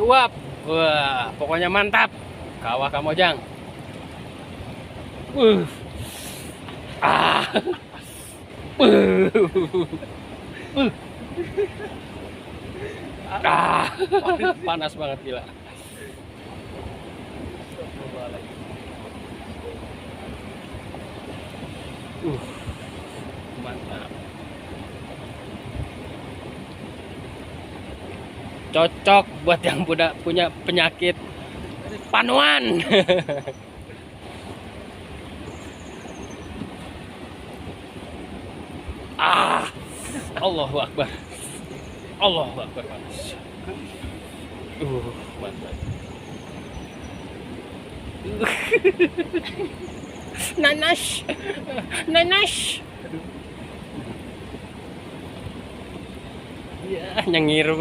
Uap. Wah, pokoknya mantap. Kawah Kamojang. Uh. Ah. Ah. Panas banget gila. Mantap. Cocok buat yang punya penyakit panuan. Ah, Allahu Akbar. Allahu Akbar. Mantap. Nanas. Nanas. Ya, nyengir.